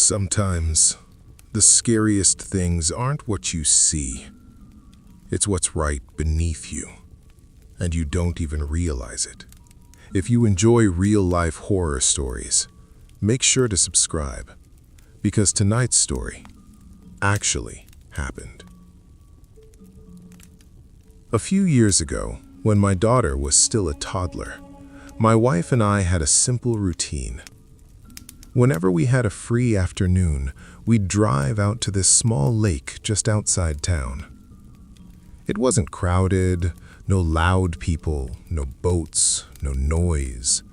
Sometimes, the scariest things aren't what you see. It's what's right beneath you, and you don't even realize it. If you enjoy real-life horror stories, make sure to subscribe, because tonight's story actually happened. A few years ago, when my daughter was still a toddler, my wife and I had a simple routine. Whenever we had a free afternoon, we'd drive out to this small lake just outside town. It wasn't crowded, no loud people, no boats, no noise.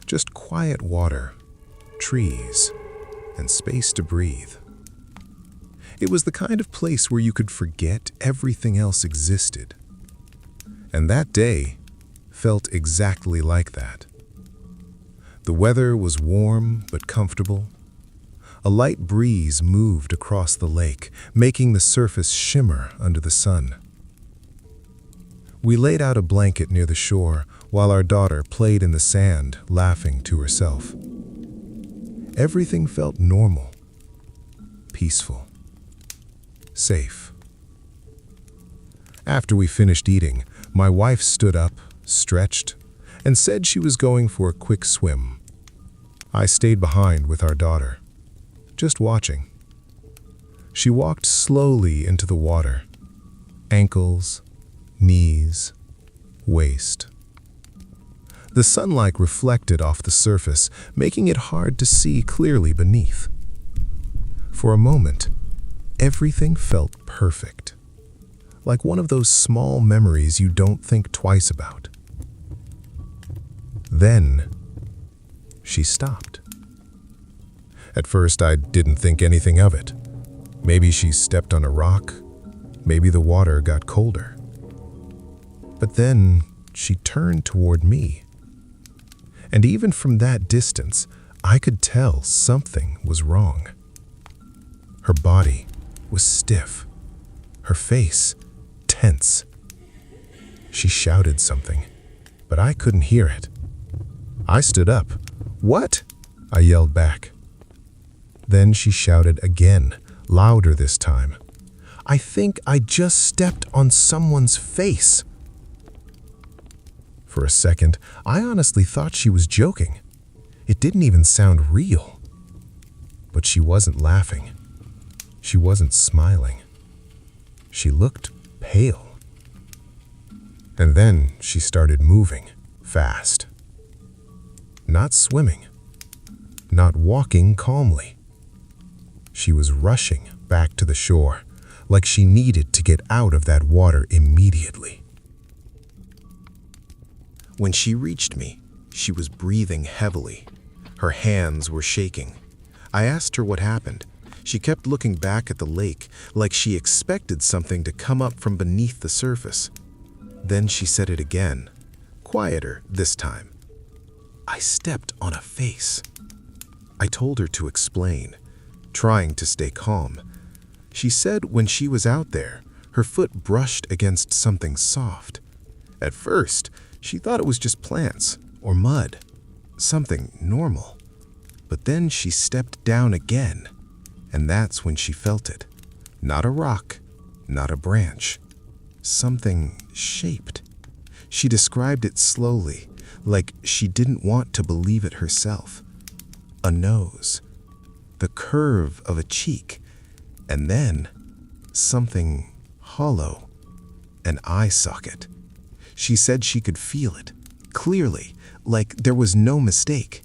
Just quiet water, trees, and space to breathe. It was the kind of place where you could forget everything else existed. And that day felt exactly like that. The weather was warm but comfortable. A light breeze moved across the lake, making the surface shimmer under the sun. We laid out a blanket near the shore while our daughter played in the sand, laughing to herself. Everything felt normal, peaceful, safe. After we finished eating, my wife stood up, stretched, and said she was going for a quick swim. I stayed behind with our daughter, just watching. She walked slowly into the water, ankles, knees, waist. The sunlight reflected off the surface, making it hard to see clearly beneath. For a moment, everything felt perfect, like one of those small memories you don't think twice about. Then, she stopped. At first, I didn't think anything of it. Maybe she stepped on a rock. Maybe the water got colder. But then, she turned toward me. And even from that distance, I could tell something was wrong. Her body was stiff. Her face tense. She shouted something, but I couldn't hear it. I stood up. "What?" I yelled back. Then she shouted again, louder this time. "I think I just stepped on someone's face." For a second, I honestly thought she was joking. It didn't even sound real. But she wasn't laughing. She wasn't smiling. She looked pale. And then she started moving, fast. Not swimming, not walking calmly. She was rushing back to the shore, like she needed to get out of that water immediately. When she reached me, she was breathing heavily. Her hands were shaking. I asked her what happened. She kept looking back at the lake, like she expected something to come up from beneath the surface. Then she said it again, quieter this time. "I stepped on a face." I told her to explain, trying to stay calm. She said when she was out there, her foot brushed against something soft. At first, she thought it was just plants or mud, something normal. But then she stepped down again, and that's when she felt it. Not a rock, not a branch. Something shaped. She described it slowly, like she didn't want to believe it herself. A nose, the curve of a cheek, and then something hollow, an eye socket. She said she could feel it, clearly, like there was no mistake.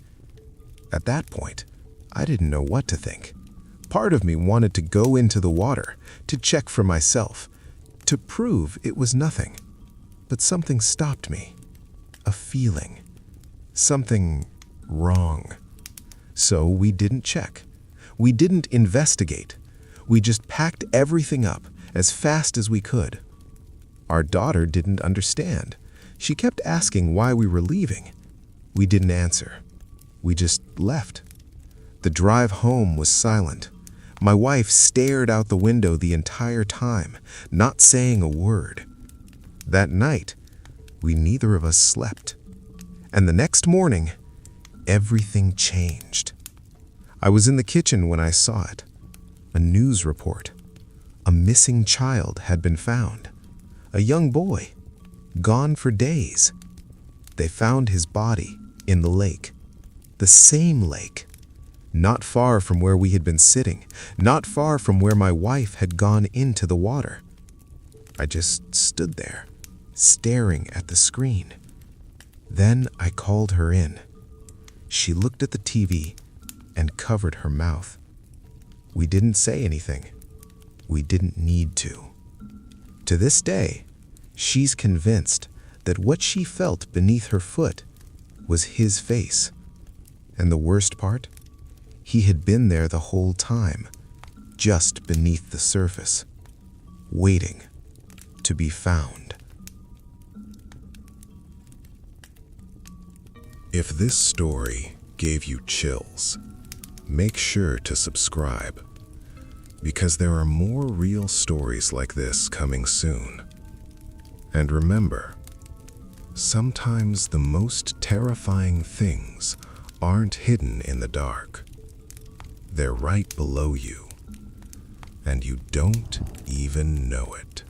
At that point, I didn't know what to think. Part of me wanted to go into the water, to check for myself, to prove it was nothing. But something stopped me. A feeling. Something wrong. So we didn't check. We didn't investigate. We just packed everything up as fast as we could. Our daughter didn't understand. She kept asking why we were leaving. We didn't answer. We just left. The drive home was silent. My wife stared out the window the entire time, not saying a word. That night, we neither of us slept. And the next morning, everything changed. I was in the kitchen when I saw it. A news report. A missing child had been found. A young boy, gone for days. They found his body in the lake. The same lake. Not far from where we had been sitting. Not far from where my wife had gone into the water. I just stood there, staring at the screen. Then I called her in. She looked at the TV and covered her mouth. We didn't say anything. We didn't need to. To this day, she's convinced that what she felt beneath her foot was his face. And the worst part? He had been there the whole time, just beneath the surface, waiting to be found. If this story gave you chills, make sure to subscribe, because there are more real stories like this coming soon. And remember, sometimes the most terrifying things aren't hidden in the dark. They're right below you, and you don't even know it.